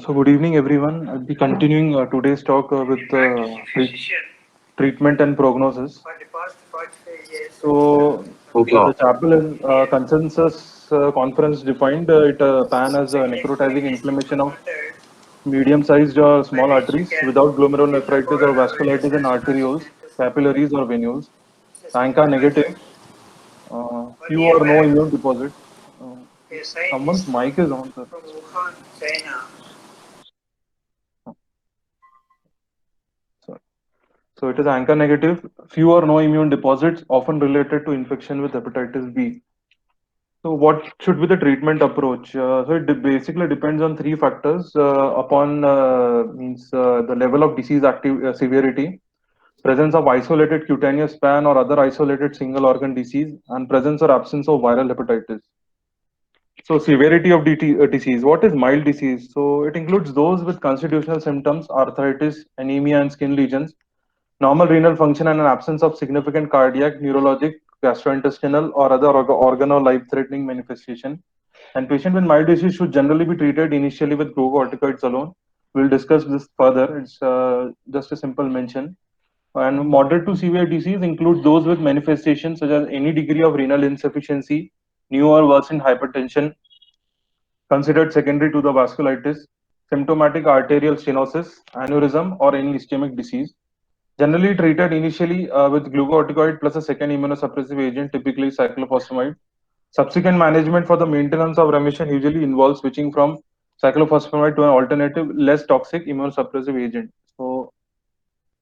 Good evening, everyone. I'll be continuing today's talk with treatment and prognosis. The Okay. Chapel Consensus Conference defined PAN as a necrotizing inflammation of medium-sized or small arteries without glomerulonephritis or vasculitis in arterioles, capillaries, or venules. ANCA negative, few or no immune deposit. Uh, Someone's mic is on, sir. Sorry. So it is ANCA negative, few or no immune deposits, often related to infection with hepatitis B. So what should be the treatment approach? Basically depends on three factors upon means the level of disease active severity, presence of isolated cutaneous span or other isolated single organ disease, and presence or absence of viral hepatitis. So severity of disease. What is mild disease? So it includes those with constitutional symptoms, arthritis, anemia, and skin lesions, normal renal function, and an absence of significant cardiac, neurologic, gastrointestinal, or other organ or life-threatening manifestation. And patient with mild disease should generally be treated initially with glucocorticoids alone. We'll discuss this further. It's just a simple mention. And moderate to severe disease include those with manifestations such as any degree of renal insufficiency, new or worsened hypertension, considered secondary to the vasculitis, symptomatic arterial stenosis, aneurysm, or any ischemic disease. Generally treated initially with glucocorticoid plus a second immunosuppressive agent, typically cyclophosphamide. Subsequent management for the maintenance of remission usually involves switching from cyclophosphamide to an alternative, less toxic immunosuppressive agent. So,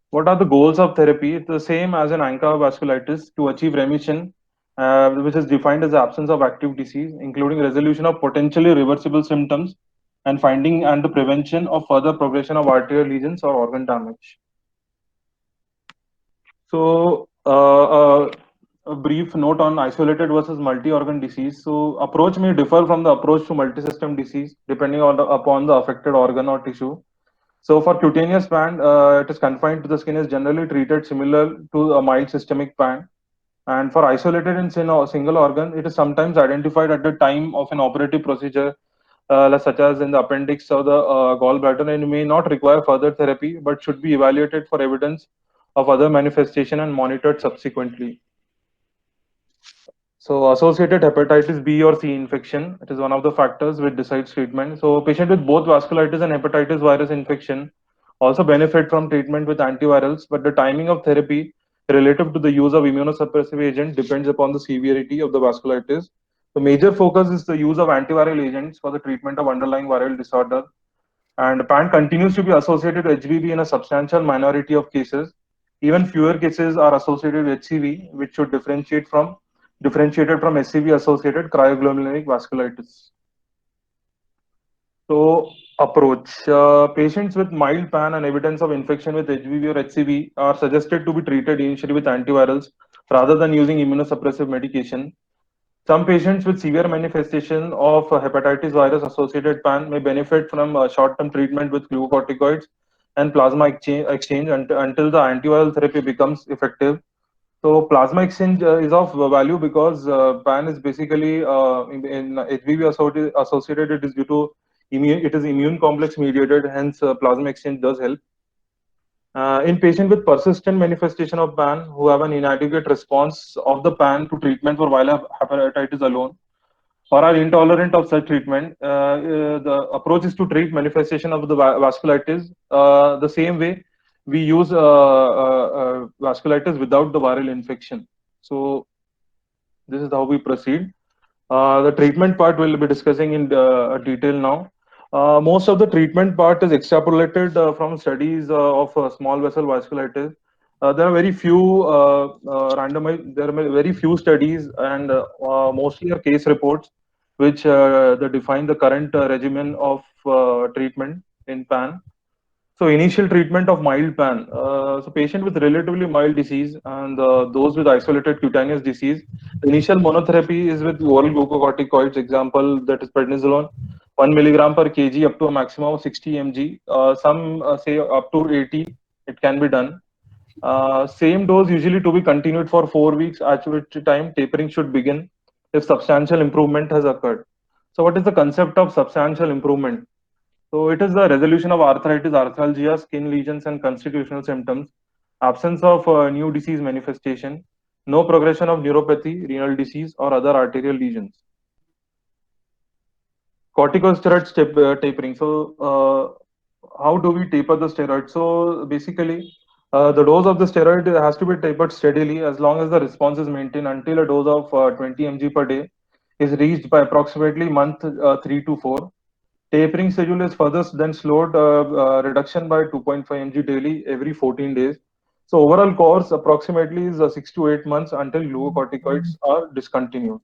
what are the goals of therapy? It's the same as in ANCA vasculitis to achieve remission, which is defined as the absence of active disease, including resolution of potentially reversible symptoms and finding and the prevention of further progression of arterial lesions or organ damage. A brief note on isolated versus multi-organ disease. So, approach may differ from the approach to multi-system disease depending upon the affected organ or tissue. So, for cutaneous band, it is confined to the skin is generally treated similar to a mild systemic band. And for isolated in single organ, it is sometimes identified at the time of an operative procedure, such as in the appendix or the gallbladder, and may not require further therapy, but should be evaluated for evidence of other manifestation and monitored subsequently. So associated hepatitis B or C infection, it is one of the factors which decides treatment. So patient with both vasculitis and hepatitis virus infection also benefit from treatment with antivirals, but the timing of therapy relative to the use of immunosuppressive agent depends upon the severity of the vasculitis. The major focus is the use of antiviral agents for the treatment of underlying viral disorder. And PAN continues to be associated with HBV in a substantial minority of cases. Even fewer cases are associated with HCV, which should differentiated from SCV associated cryoglomerular vasculitis. So, approach patients with mild PAN and evidence of infection with HBV or HCV are suggested to be treated initially with antivirals rather than using immunosuppressive medication. Some patients with severe manifestation of hepatitis virus associated PAN may benefit from short term treatment with glucocorticoids and plasma exchange until the antiviral therapy becomes effective. So plasma exchange is of value because PAN is basically in HBV associated. It is due to immune. It is immune complex mediated. Hence, plasma exchange does help. In patient with persistent manifestation of PAN who have an inadequate response of the PAN to treatment for viral hepatitis alone or are intolerant of such treatment, the approach is to treat manifestation of the vasculitis the same way we use vasculitis without the viral infection. So this is how we proceed. The treatment part we'll be discussing in detail now. Most of the treatment part is extrapolated from studies of small vessel vasculitis. There are very few randomized. There are very few studies, and mostly are case reports, which that define the current regimen of treatment in PAN. So initial treatment of mild PAN. So patient with relatively mild disease and those with isolated cutaneous disease. The initial monotherapy is with oral glucocorticoids. Example that is prednisolone, 1 milligram per kg up to a maximum of 60 mg. Some say up to 80. It can be done. Same dose usually to be continued for 4 weeks, at which time tapering should begin if substantial improvement has occurred. So what is the concept of substantial improvement? So it is the resolution of arthritis, arthralgia, skin lesions, and constitutional symptoms, absence of new disease manifestation, no progression of neuropathy, renal disease, or other arterial lesions. Corticosteroid tapering. So, how do we taper the steroid? So, basically, the dose of the steroid has to be tapered steadily as long as the response is maintained until a dose of 20 mg per day is reached by approximately month 3 to 4. Tapering schedule is further then slowed reduction by 2.5 mg daily every 14 days. So, overall course approximately is 6 to 8 months until glucocorticoids are discontinued.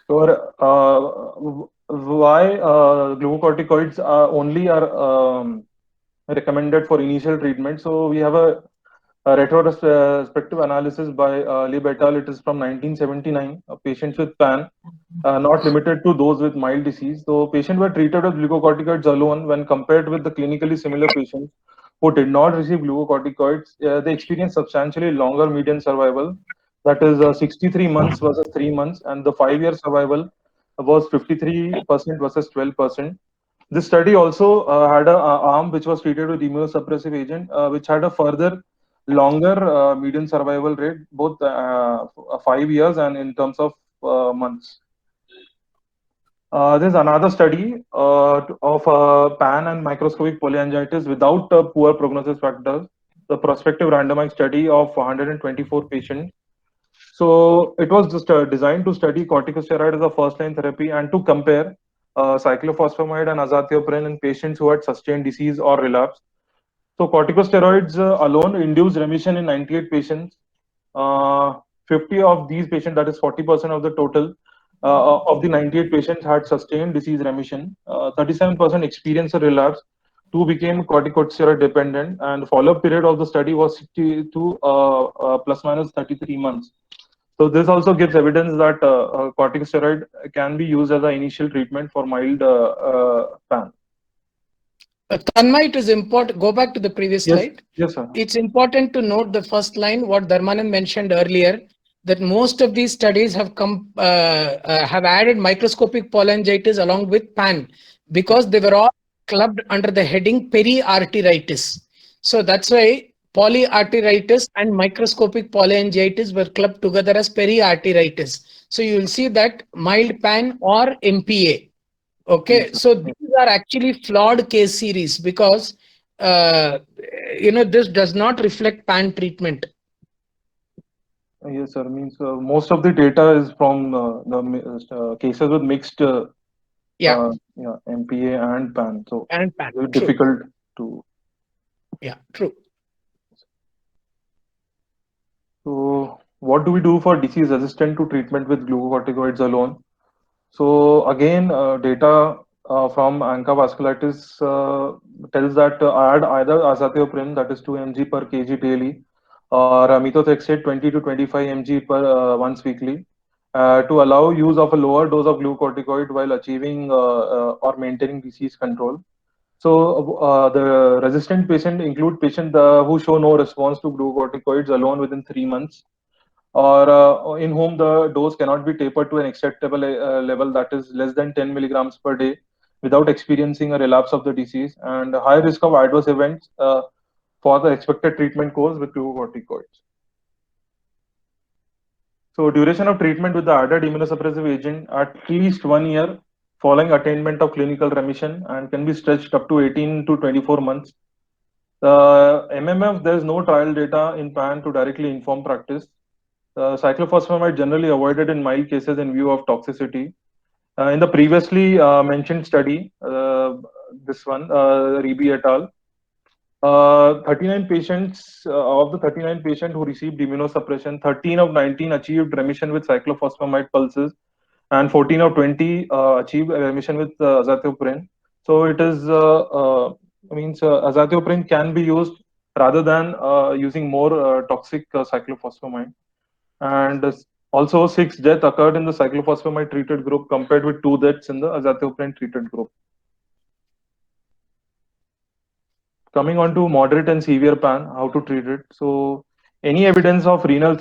So, why glucocorticoids only are recommended for initial treatment? So, we have a retrospective analysis by Lib et al. It is from 1979. Patients with PAN, not limited to those with mild disease. So, patients were treated with glucocorticoids alone when compared with the clinically similar patients who did not receive glucocorticoids. They experienced substantially longer median survival, that is 63 months versus 3 months, and the 5-year survival was 53% versus 12%. This study also had a arm which was treated with immunosuppressive agent, which had a further longer median survival rate, both 5 years and in terms of months. There's another study of pan and microscopic polyangiitis without poor prognosis factors. The prospective randomized study of 124 patients. So it was just designed to study corticosteroid as a first-line therapy and to compare cyclophosphamide and azathioprine in patients who had sustained disease or relapse. So corticosteroids alone induced remission in 98 patients. Uh, 50 of these patients, that is 40% of the total, of the 98 patients had sustained disease remission. 37% experienced a relapse. Two became corticosteroid dependent, and the follow-up period of the study was 62 plus minus 33 months. So this also gives evidence that corticosteroid can be used as an initial treatment for mild PAN. Tanmay, it is important. Go back to the previous Yes, slide. yes, sir. It's important to note the first line, what Dharmanand mentioned earlier, that most of these studies have added microscopic cholangitis along with PAN because they were all clubbed under the heading periarteritis. So that's why polyarteritis and microscopic polyangiitis were clubbed together as periarteritis. So you will see that mild PAN or MPA. Yes, Okay, sir. so Yes, these are actually flawed case series because uh, this does not reflect PAN treatment. yes, sir. Means most of the data is from the cases with mixed Yeah, yeah, MPA and PAN. So and PAN. very True. difficult to. Yeah, true. So what do we do for disease resistant to treatment with glucocorticoids alone? So again, data from ANCA vasculitis tells that add either azathioprine, that is 2 mg per kg daily, or methotrexate 20 to 25 mg per once weekly, to allow use of a lower dose of glucocorticoid while achieving or maintaining disease control. So the resistant patient include patients who show no response to glucocorticoids alone within 3 months, or in whom the dose cannot be tapered to an acceptable level, that is less than 10 milligrams per day, without experiencing a relapse of the disease, and a high risk of adverse events for the expected treatment course with glucocorticoids. So duration of treatment with the added immunosuppressive agent at least 1 year following attainment of clinical remission and can be stretched up to 18 to 24 months. MMF, there is no trial data in PAN to directly inform practice. Cyclophosphamide generally avoided in mild cases in view of toxicity. In the previously mentioned study, this one, Rebi et al., 39 patients, of the 39 patients who received immunosuppression, 13 of 19 achieved remission with cyclophosphamide pulses, and 14 of 20 achieved remission with azathioprine. So it is means azathioprine can be used rather than using more toxic cyclophosphamide. And also, 6 deaths occurred in the cyclophosphamide treated group compared with 2 deaths in the azathioprine treated group. Coming on to moderate and severe PAN, how to treat it. So, any evidence of renal,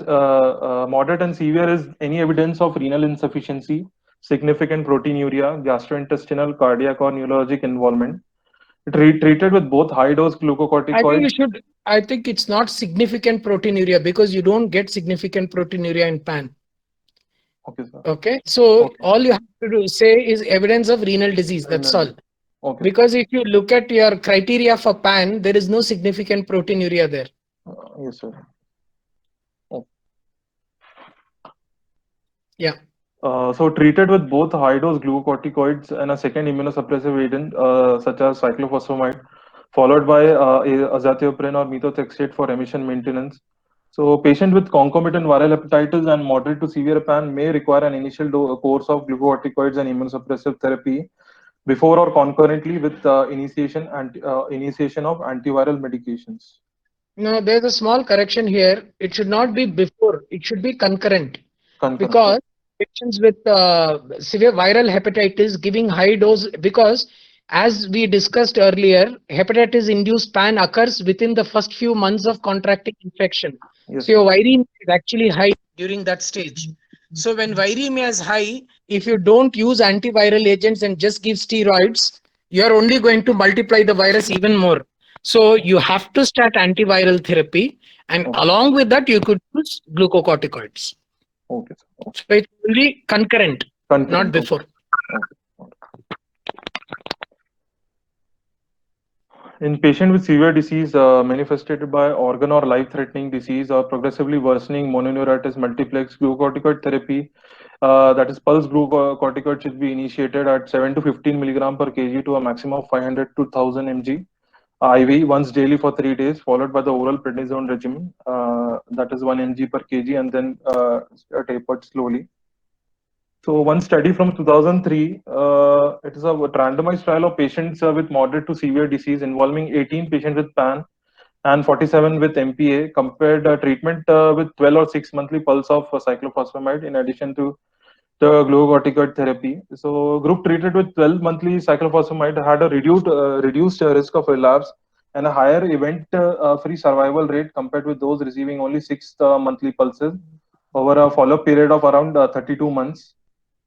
moderate and severe is any evidence of renal insufficiency significant proteinuria, gastrointestinal, cardiac, or neurologic involvement. Treated with both high dose I think you glucocorticoids. should. I think it's not significant proteinuria because you don't get significant proteinuria in PAN. Okay, sir. Okay, so Okay. all you have to do say is evidence of renal disease. That's all. Okay. Because if you look at your criteria for PAN, there is no significant proteinuria there. Yes, sir. Oh. Yeah. So treated with both high-dose glucocorticoids and a second immunosuppressive agent such as cyclophosphamide, followed by azathioprine or methotrexate for remission maintenance. So patient with concomitant viral hepatitis and moderate to severe PAN may require an initial course of glucocorticoids and immunosuppressive therapy before or concurrently with initiation of antiviral medications. No, there's a small correction here. It should not be before, it should be concurrent. Concurrent. Because patients with severe viral hepatitis giving high dose, because as we discussed earlier, hepatitis induced PAN occurs within the first few months of contracting infection. Yes. So your viremia is actually high during that stage. So when viremia is high, if you don't use antiviral agents and just give steroids, you're only going to multiply the virus even more. So you have to start antiviral therapy, and Okay. along with that, you could use glucocorticoids. Okay, sir. Okay. So it's only concurrent, not Concurrent. before. Okay. In patient with severe disease manifested by organ or life-threatening disease or progressively worsening mononeuritis multiplex, glucocorticoid therapy, that is pulse glucocorticoid, should be initiated at 7 to 15 milligram per kg to a maximum of 500 to 1000 mg IV once daily for 3 days, followed by the oral prednisone regimen, that is 1 mg per kg, and then tapered slowly. So one study from 2003, it is a randomized trial of patients with moderate to severe disease involving 18 patients with PAN and 47 with MPA, compared treatment with 12 or 6 monthly pulse of cyclophosphamide in addition to the glucocorticoid therapy. So group treated with 12 monthly cyclophosphamide had a reduced risk of relapse and a higher event-free survival rate compared with those receiving only 6 monthly pulses over a follow-up period of around 32 months.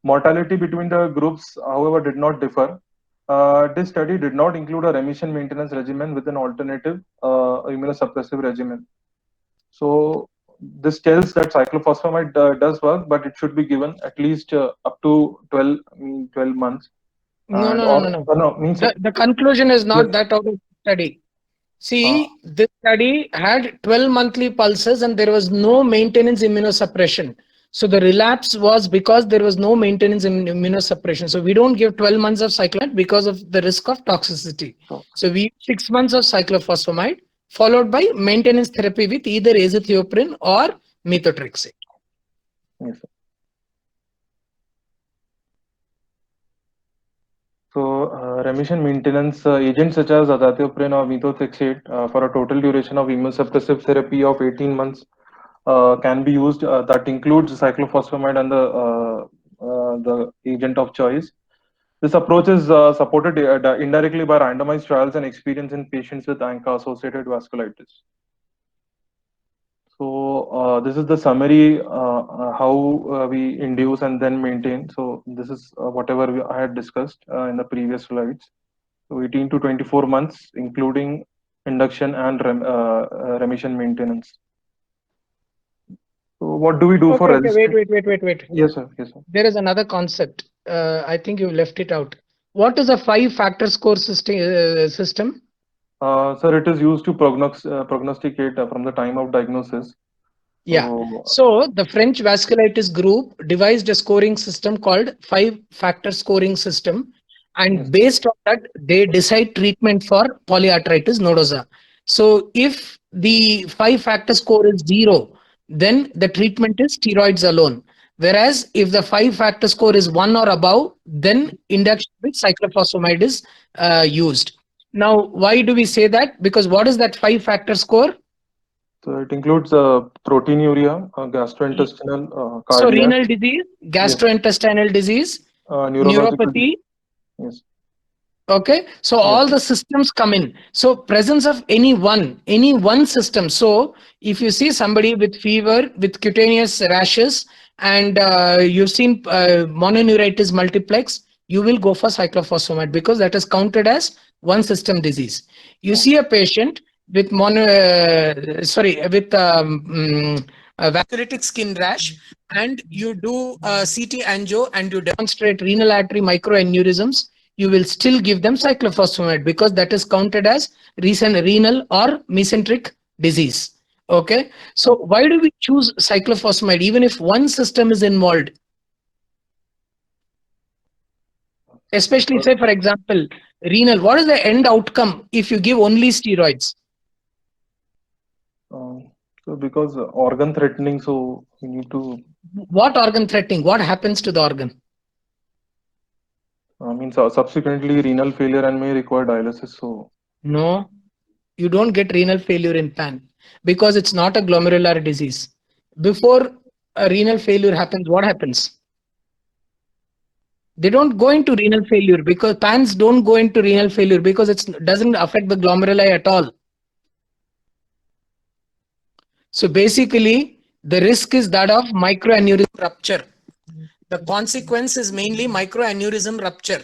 Mortality between the groups, however, did not differ. This study did not include a remission maintenance regimen with an alternative immunosuppressive regimen. So this tells that cyclophosphamide does work, but it should be given at least up to 12 months. No, And no, no, no, no. no, means The conclusion is not yes. that out of the study. See, this study had 12 monthly pulses and there was no maintenance immunosuppression. So the relapse was because there was no maintenance immunosuppression. So we don't give 12 months of cyclophosphamide because of the risk of toxicity. So we 6 months of cyclophosphamide followed by maintenance therapy with either azathioprine or methotrexate. Yes, sir. So remission maintenance agents such as azathioprine or methotrexate for a total duration of immunosuppressive therapy of 18 months can be used. That includes cyclophosphamide and the agent of choice. This approach is supported indirectly by randomized trials and experience in patients with ANCA-associated vasculitis. So this is the summary how we induce and then maintain. So this is whatever I had discussed in the previous slides. So 18 to 24 months, including induction and remission maintenance. So what do we do for Okay, resistant? wait. Yes, sir. Yes, sir. There is another concept. I think you left it out. What is a 5-factor score system? Sir, it is used to prognosticate from the time of diagnosis. Yeah. So the French vasculitis group devised a scoring system called 5-factor scoring system. And Yes. based on that, they decide treatment for polyarthritis nodosa. So if the 5-factor score is 0, then the treatment is steroids alone. Whereas if the 5-factor score is 1 or above, then induction with cyclophosphamide is used. Now, why do we say that? Because what is that 5-factor score? So it includes proteinuria, gastrointestinal, So cardiac, renal disease, gastrointestinal disease, neurological. neuropathy. Yes. Okay, so all the systems come in. So presence of any one system. So if you see somebody with fever, with cutaneous rashes, and you've seen mononeuritis multiplex, you will go for cyclophosphamide because that is counted as one system disease. You see a patient with vasculitic skin rash, and you do CT angio and you demonstrate renal artery microaneurysms, you will still give them cyclophosphamide because that is counted as recent renal or mesenteric disease. Okay, so why do we choose cyclophosphamide even if one system is involved? Especially, say, for example, renal. What is the end outcome if you give only steroids? So because organ threatening, so you need to. What organ threatening? What happens to the organ? Subsequently renal failure and may require dialysis. So No, you don't get renal failure in PAN because it's not a glomerular disease. Before a renal failure happens, what happens? They don't go into renal failure because PANs don't go into renal failure because it doesn't affect the glomeruli at all. So basically, the risk is that of microaneurysm rupture. The consequence is mainly microaneurysm rupture.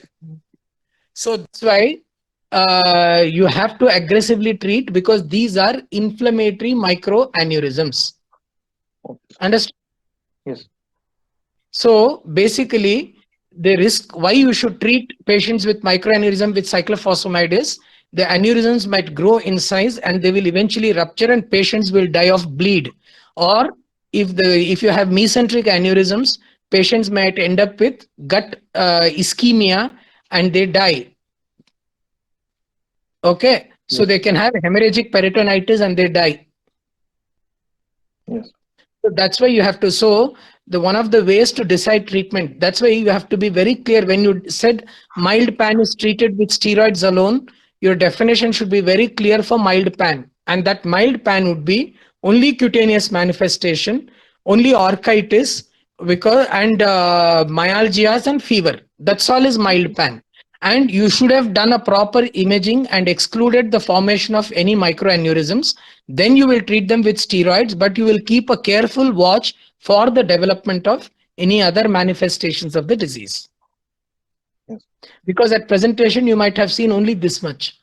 So that's why you have to aggressively treat because these are inflammatory microaneurysms. Understand? yes. So basically, the risk why you should treat patients with microaneurysm with cyclophosphamide is the aneurysms might grow in size and they will eventually rupture and patients will die of bleed. Or if you have mesenteric aneurysms, patients might end up with gut ischemia and they die. Okay, so Yes. they can have hemorrhagic peritonitis and they die. Yes. So that's why you have to. So the one of the ways to decide treatment. That's why you have to be very clear when you said mild PAN is treated with steroids alone. Your definition should be very clear for mild PAN, and that mild PAN would be only cutaneous manifestation, only orchitis, because and myalgias and fever. That's all is mild PAN. And you should have done a proper imaging and excluded the formation of any microaneurysms. Then you will treat them with steroids, but you will keep a careful watch for the development of any other manifestations of the disease. Yes. Because at presentation, you might have seen only this much.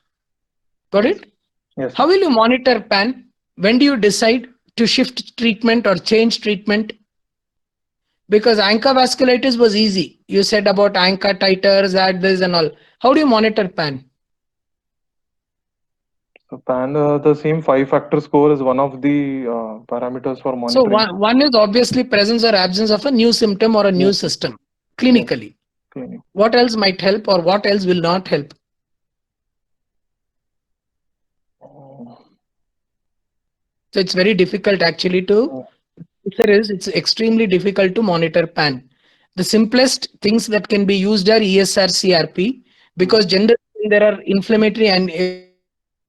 Got it? Yes. How will you monitor PAN? When do you decide to shift treatment or change treatment? Because ANCA vasculitis was easy. You said about ANCA titers, add this and all. How do you monitor PAN? So PAN, the same 5-factor score is one of the parameters for So monitoring. one is obviously presence or absence of a new symptom or a new Yes. system Yes. clinically. Clinic. What else might help or what else will not help? So it's very difficult actually to, it's extremely difficult to monitor PAN. The simplest things that can be used are ESR CRP because generally when there are inflammatory and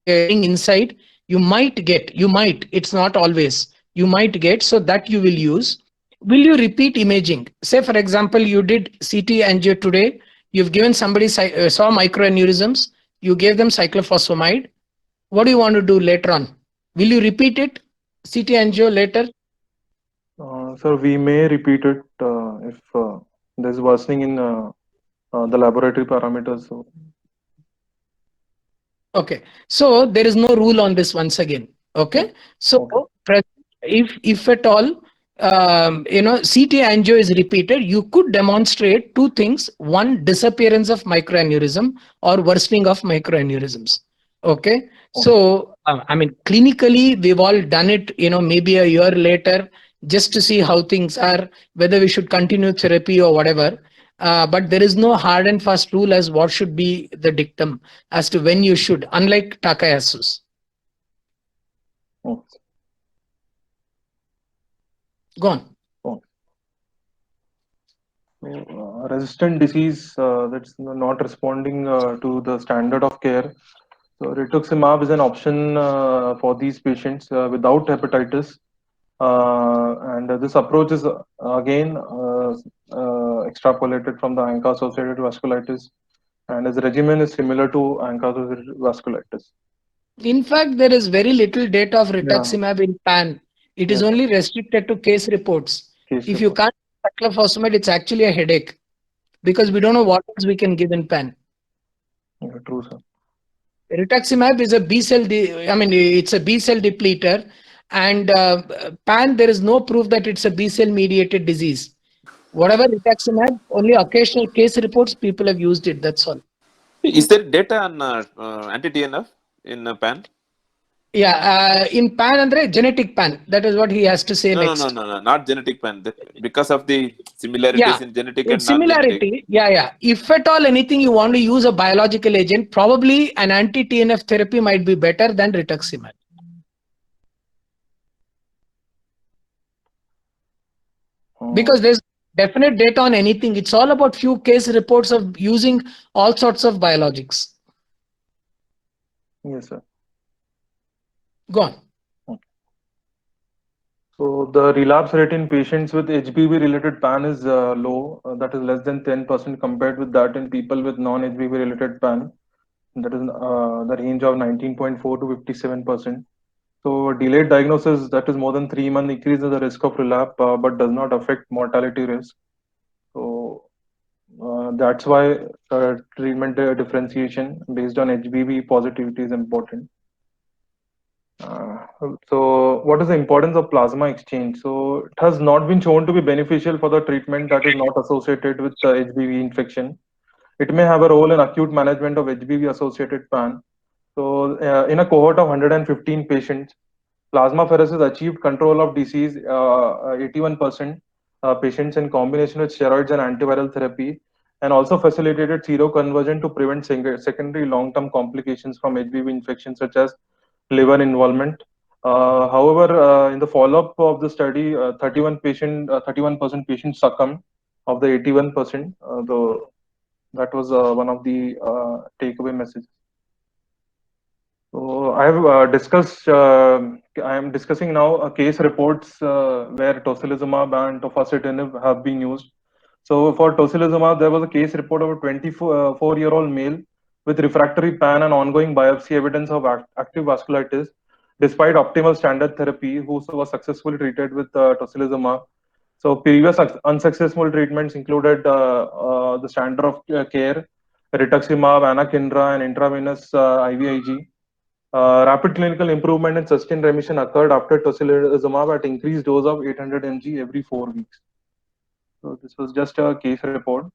inside, it's not always, you might get, so that you will use. Will you repeat imaging? Say for example, you did CT angio today, you've given somebody saw microaneurysms, you gave them cyclophosphamide. What do you want to do later on? Will you repeat it, CT angio later? So we may repeat it if there's worsening in the laboratory parameters. So Okay, so there is no rule on this once again. Okay, so if at all CT angio is repeated, you could demonstrate two things: one, disappearance of microaneurysm or worsening of microaneurysms. Okay, so I mean clinically we've all done it, maybe a year later, just to see how things are, whether we should continue therapy or whatever. But there is no hard and fast rule as what should be the dictum as to when you should, unlike Takayasu. oh, Go on. oh. So, resistant disease that's not responding to the standard of care. So rituximab is an option for these patients without hepatitis. And this approach is again extrapolated from the ANCA-associated vasculitis, and its regimen is similar to ANCA-associated vasculitis. In fact, there is very little data of Yeah. rituximab in PAN. It is Yes. only restricted to case reports. Case If you report. can't cyclophosphamide, it's actually a headache because we don't know what else we can give in PAN. Yeah, true, sir. Rituximab is a B cell, I mean, it's a B cell depleter, and PAN, there is no proof that it's a B cell mediated disease. Whatever rituximab, only occasional case reports, people have used it. That's all. Is there data on anti-TNF in PAN? Yeah, in PAN andre genetic PAN. That is what he has to say next. No, not genetic PAN. Because of the similarities Yeah, in genetic in and non-genetic. similarity, yeah. If at all anything you want to use a biological agent, probably an anti-TNF therapy might be better than rituximab. Because there's definite data on anything. It's all about few case reports of using all sorts of biologics. Yes, sir. Go on. So the relapse rate in patients with HBV-related PAN is low. That is less than 10% compared with that in people with non-HBV-related PAN. That is the range of 19.4 to 57%. So delayed diagnosis, that is more than 3 months, increases the risk of relapse, but does not affect mortality risk. So that's why treatment differentiation based on HBV positivity is important. So what is the importance of plasma exchange? So it has not been shown to be beneficial for the treatment that is not associated with the HBV infection. It may have a role in acute management of HBV associated PAN. So in a cohort of 115 patients, plasmapheresis achieved control of disease 81% patients in combination with steroids and antiviral therapy, and also facilitated seroconversion to prevent secondary long-term complications from HBV infection such as liver involvement. However, in the follow-up of the study, 31% patients succumbed of the 81%. Though that was one of the takeaway messages. So I have discussed. I am discussing now case reports where tocilizumab and tofacitinib have been used. So for tocilizumab, there was a case report of a 24-year-old male with refractory PAN and ongoing biopsy evidence of active vasculitis, despite optimal standard therapy, who was successfully treated with tocilizumab. So previous unsuccessful treatments included the standard of care, rituximab, anakinra, and intravenous IVIG. Rapid clinical improvement and sustained remission occurred after tocilizumab at increased dose of 800 mg every 4 weeks. So this was just a case report.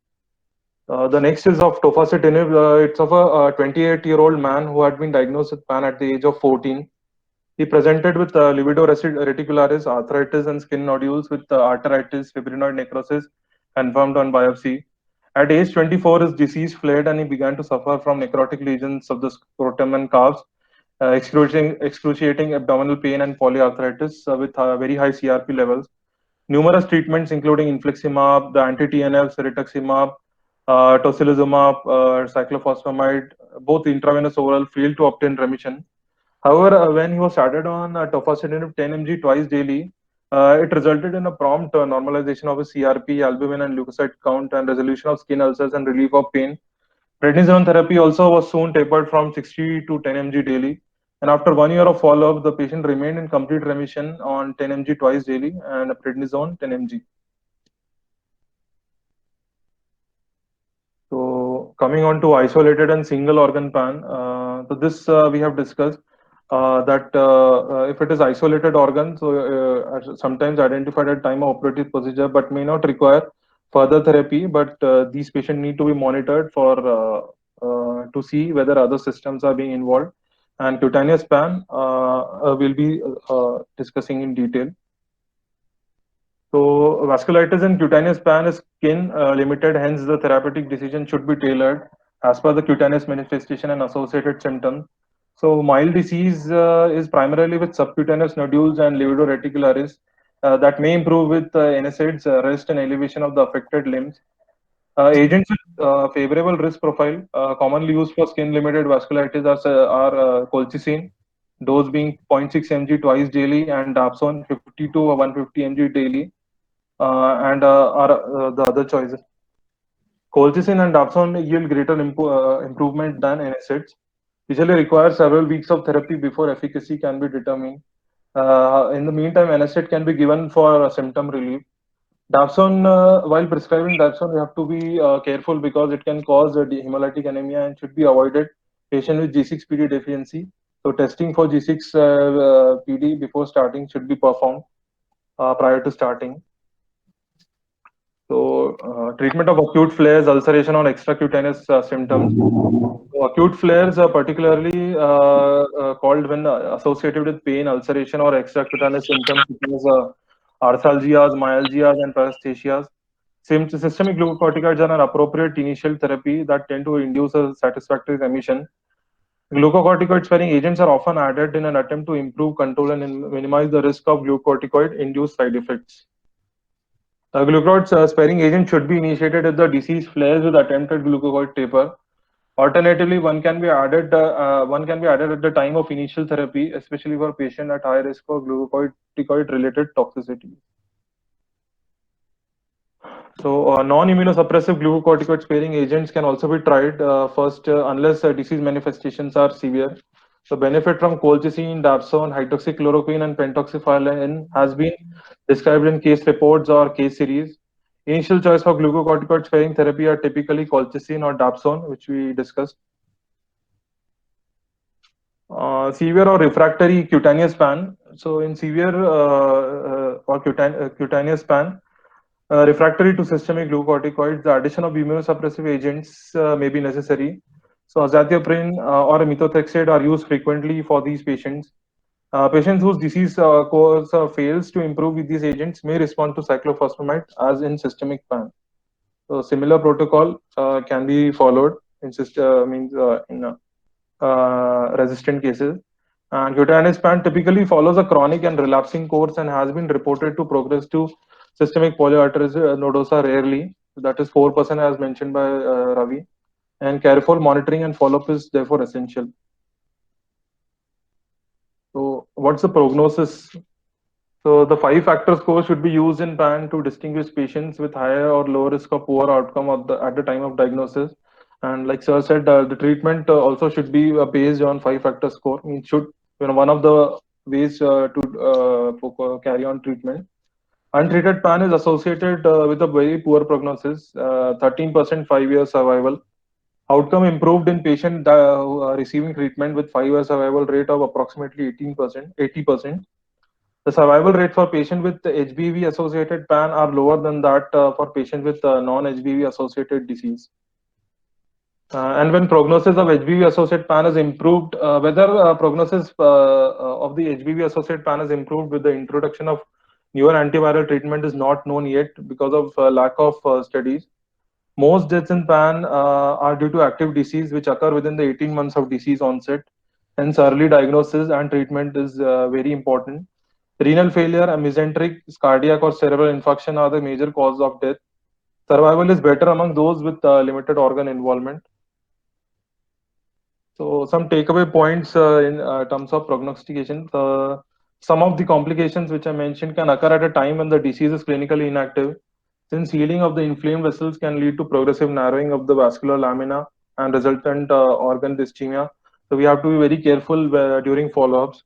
The next is of tofacitinib. It's of a 28-year-old man who had been diagnosed with PAN at the age of 14. He presented with livedo reticularis, arthritis, and skin nodules with arteritis, fibrinoid necrosis confirmed on biopsy. At age 24, his disease flared and he began to suffer from necrotic lesions of the scrotum and calves, excruciating abdominal pain and polyarthritis with very high CRP levels. Numerous treatments, including infliximab, the anti-TNFs, rituximab, tocilizumab, cyclophosphamide, both intravenous oral, failed to obtain remission. However, when he was started on tofacitinib 10 mg twice daily, it resulted in a prompt normalization of his CRP, albumin, and leukocyte count, and resolution of skin ulcers and relief of pain. Prednisone therapy also was soon tapered from 60 to 10 mg daily. And after 1 year of follow-up, the patient remained in complete remission on 10 mg twice daily and prednisone 10 mg. So coming on to isolated and single organ PAN, so this we have discussed that if it is isolated organ, so sometimes identified at time of operative procedure, but may not require further therapy. But these patients need to be monitored for to see whether other systems are being involved. And cutaneous PAN will be discussing in detail. So vasculitis in cutaneous PAN is skin limited, hence the therapeutic decision should be tailored as per the cutaneous manifestation and associated symptoms. So mild disease is primarily with subcutaneous nodules and livedo reticularis that may improve with NSAIDs, rest and elevation of the affected limbs. Agents with favorable risk profile commonly used for skin limited vasculitis are colchicine, dose being 0.6 mg twice daily, and dapsone 50 to 150 mg daily, and are the other choices. Colchicine and dapsone yield greater improvement than NSAIDs. Usually require several weeks of therapy before efficacy can be determined. In the meantime, NSAID can be given for symptom relief. Dapsone, while prescribing Dapsone, we have to be careful because it can cause hemolytic anemia and should be avoided. Patient with G6PD deficiency. So testing for G6PD before starting should be performed prior to starting. So treatment of acute flares, ulceration, or extracutaneous symptoms. So acute flares are particularly called when associated with pain, ulceration, or extracutaneous symptoms such as arthalgias, myalgias, and paresthesias. Systemic glucocorticoids are an appropriate initial therapy that tend to induce a satisfactory remission. Glucocorticoid sparing agents are often added in an attempt to improve control and minimize the risk of glucocorticoid induced side effects. Glucose sparing agent should be initiated if the disease flares with attempted glucocorticoid taper. Alternatively, one can be added at the time of initial therapy, especially for patient at high risk for glucocorticoid related toxicity. So, non-immunosuppressive glucocorticoid sparing agents can also be tried first unless disease manifestations are severe. The benefit from colchicine, dapsone, hydroxychloroquine, and pentoxifylline has been described in case reports or case series. Initial choice for glucocorticoid sparing therapy are typically colchicine or dapsone, which we discussed. Severe or refractory cutaneous pan. So, in severe cutaneous pan, refractory to systemic glucocorticoids, the addition of immunosuppressive agents may be necessary. So, azathioprine or methotrexate are used frequently for these patients. Patients whose disease course fails to improve with these agents may respond to cyclophosphamide as in systemic pan. So, similar protocol can be followed in resistant cases. And cutaneous pan typically follows a chronic and relapsing course and has been reported to progress to systemic polyarteritis nodosa rarely. That is 4% as mentioned by Ravi. And careful monitoring and follow-up is therefore essential. So what's the prognosis? So the 5-factor score should be used in PAN to distinguish patients with higher or lower risk of poor outcome at the time of diagnosis. And like Sir said, the treatment also should be based on 5-factor score. It should, one of the ways to carry on treatment. Untreated PAN is associated with a very poor prognosis, 13% 5-year survival. Outcome improved in patient receiving treatment with 5-year survival rate of approximately 80%. The survival rate for patient with HBV associated PAN are lower than that for patient with non-HBV associated disease. And when prognosis of HBV associated PAN is improved, whether prognosis of the HBV associated PAN is improved with the introduction of newer antiviral treatment is not known yet because of lack of studies. Most deaths in PAN are due to active disease which occur within the 18 months of disease onset. Hence, early diagnosis and treatment is very important. Renal failure, mesenteric, cardiac, or cerebral infarction are the major causes of death. Survival is better among those with limited organ involvement. So, some takeaway points in terms of prognostication. Some of the complications which I mentioned can occur at a time when the disease is clinically inactive, since healing of the inflamed vessels can lead to progressive narrowing of the vascular lamina and resultant organ ischemia. So, we have to be very careful during follow-ups.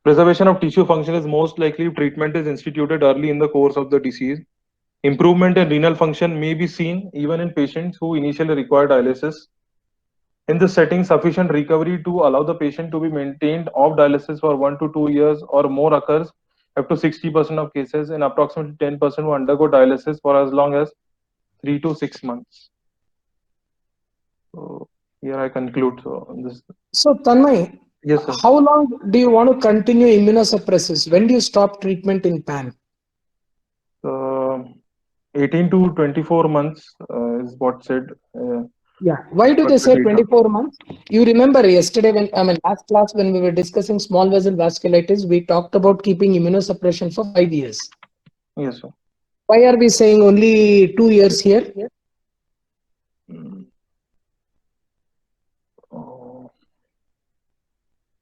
Preservation of tissue function is most likely if treatment is instituted early in the course of the disease. Improvement in renal function may be seen even in patients who initially require dialysis. In this setting, sufficient recovery to allow the patient to be maintained off dialysis for 1 to 2 years or more occurs up to 60% of cases, and approximately 10% who undergo dialysis for as long as 3 to 6 months. So here I conclude. So Tanmay, yes, sir. How long do you want to continue immunosuppressives? When do you stop treatment in PAN? 18 to 24 months is what said. Yeah. Why do they say 24 months? You remember yesterday last class when we were discussing small vessel vasculitis, we talked about keeping immunosuppression for 5 years. Yes, sir. Why are we saying only 2 years here?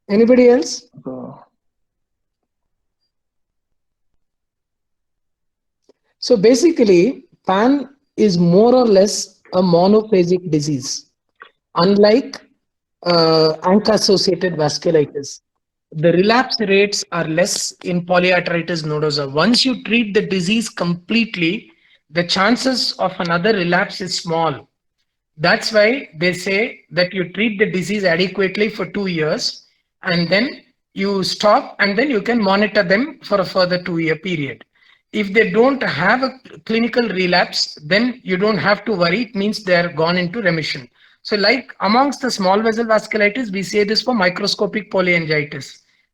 Anybody else? So basically, PAN is more or less a monophasic disease, unlike ANCA-associated vasculitis. The relapse rates are less in polyarteritis nodosa. Once you treat the disease completely, the chances of another relapse is small. That's why they say that you treat the disease adequately for 2 years and then you stop and then you can monitor them for a further 2 year period. If they don't have a clinical relapse, then you don't have to worry. It means they are gone into remission. So, like amongst the small vessel vasculitis, we say this for microscopic polyangiitis,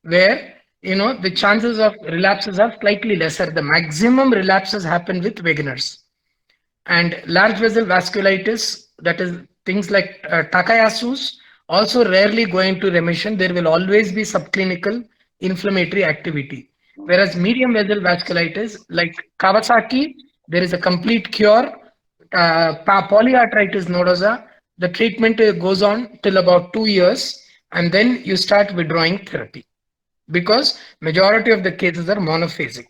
where the chances of relapses are slightly lesser. The maximum relapses happen with Wegener's. And large vessel vasculitis, that is things like Takayasu's, also rarely go into remission. There will always be subclinical inflammatory activity. Whereas medium vessel vasculitis, like Kawasaki, there is a complete cure. Polyarthritis nodosa, the treatment goes on till about 2 years, and then you start withdrawing therapy because majority of the cases are monophasic.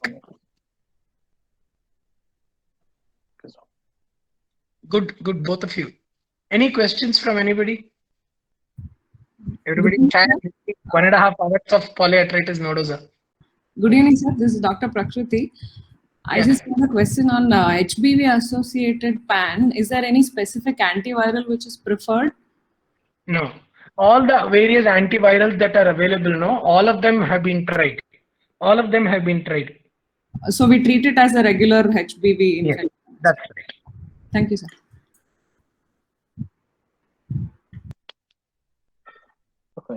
Good, both of you. Any questions from anybody? Everybody, 1.5 hours of polyarthritis nodosa. Good evening, sir. This is Dr. Prakruti. I just have a question on HBV associated PAN. Is there any specific antiviral which is preferred? No. All the various antivirals that are available now, all of them have been tried. All of them have been tried. So we treat it as a regular HBV infection. Yes, that's right. Thank you, sir.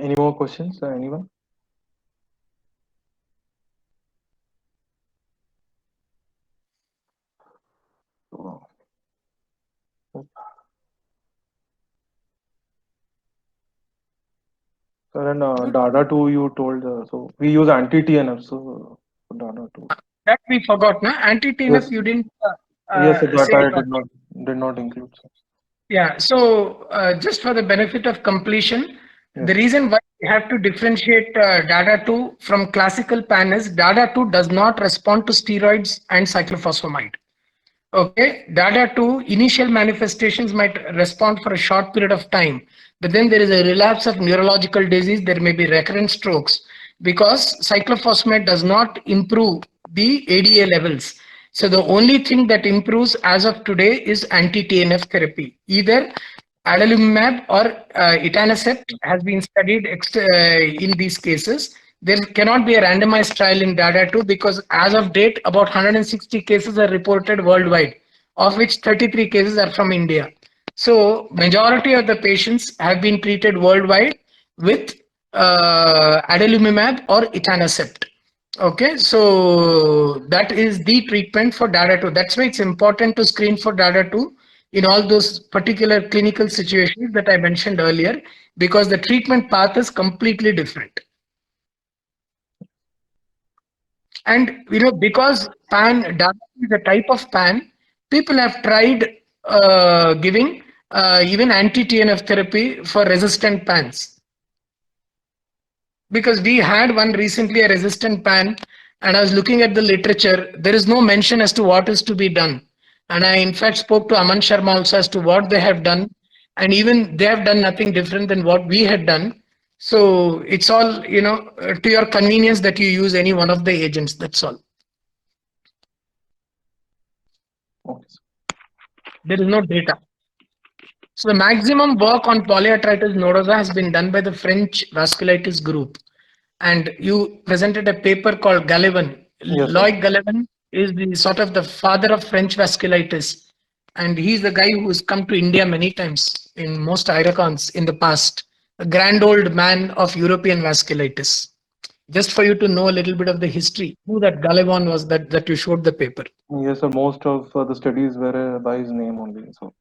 Any more questions? Anyone? Sir, and DADA2 you told, so we use anti-TNF, so DADA2. That we forgot, no? Anti-TNF Yes. you didn't Yes, sir, that say I about. did not include, sir. Yeah, so just for the benefit of completion, the reason why we have to differentiate DADA2 from classical PAN is DADA2 does not respond to steroids and cyclophosphamide. Okay, DADA2 initial manifestations might respond for a short period of time, but then there is a relapse of neurological disease. There may be recurrent strokes because cyclophosphamide does not improve the ADA levels. So the only thing that improves as of today is anti-TNF therapy. Either adalimumab or etanercept has been studied in these cases. There cannot be a randomized trial in DADA2 because as of date, about 160 cases are reported worldwide, of which 33 cases are from India. So majority of the patients have been treated worldwide with adalimumab or etanercept. Okay, so that is the treatment for DADA2. That's why it's important to screen for DADA2 in all those particular clinical situations that I mentioned earlier, because the treatment path is completely different. And because PAN DADA is a type of PAN, people have tried giving even anti-TNF therapy for resistant PANs. Because we had one recently, a resistant PAN, and I was looking at the literature. There is no mention as to what is to be done. And I, in fact, spoke to Aman Sharma also as to what they have done. And even they have done nothing different than what we had done. So it's all, to your convenience that you use any one of the agents. That's all. Okay. There is no data. So the maximum work on polyarthritis nodosa has been done by the French vasculitis group. And you presented a paper called Gallivan. Yes, Loic Gallivan is the sort of the father of French vasculitis. And he's the guy who's come to India many times in most IRACONs in the past. A grand old man of European vasculitis. Just for you to know a little bit of the history, who that Gallivan was that you showed the paper. Yes, sir, most of the studies were by his name only. So.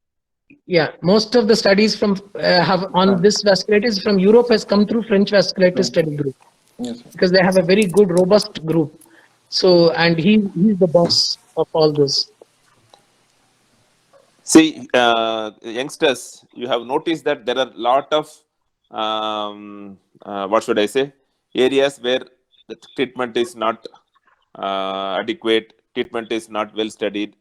Yeah, most of the studies from have on this vasculitis from Europe has come through French vasculitis study group. Yes, sir. Because they have a very good, robust group. So, and he's the boss of all this. See, youngsters, you have noticed that there are a lot of, what should I say, areas where the treatment is not adequate, treatment is not well studied.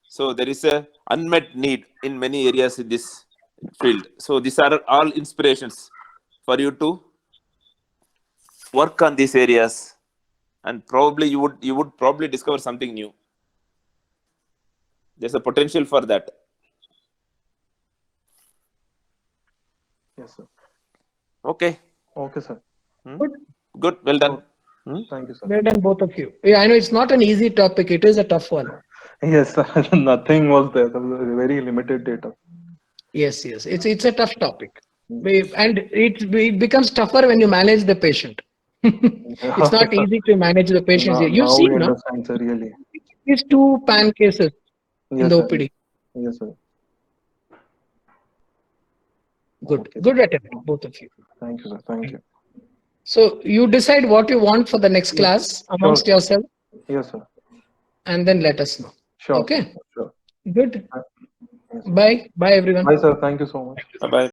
So there is a unmet need in many areas in this field. So these are all inspirations for you to work on these areas, and probably you would probably discover something new. There's a potential for that. Yes, sir. Okay, Okay, sir. good, well done. Thank you, sir. Well done, both of you. Yeah, I know it's not an easy topic. It is a tough one. Yes, sir. Nothing was there. There was very limited data. Yes, yes. It's a tough topic. And it becomes tougher when you manage the patient. It's not easy to manage the patients. You've Now seen, we no? understand, sir, really. These 2 PAN cases in Yes, the sir. OPD. Yes, sir. Good. Okay, Good attempt, both of you. thank you, sir. Thank you. So you decide what you want for the next class amongst yourself, Yes, sir. and then let us know. Sure. Okay. Sure. Good. Yes. Bye. Bye, everyone. Bye, sir. Thank you so much. Bye-bye.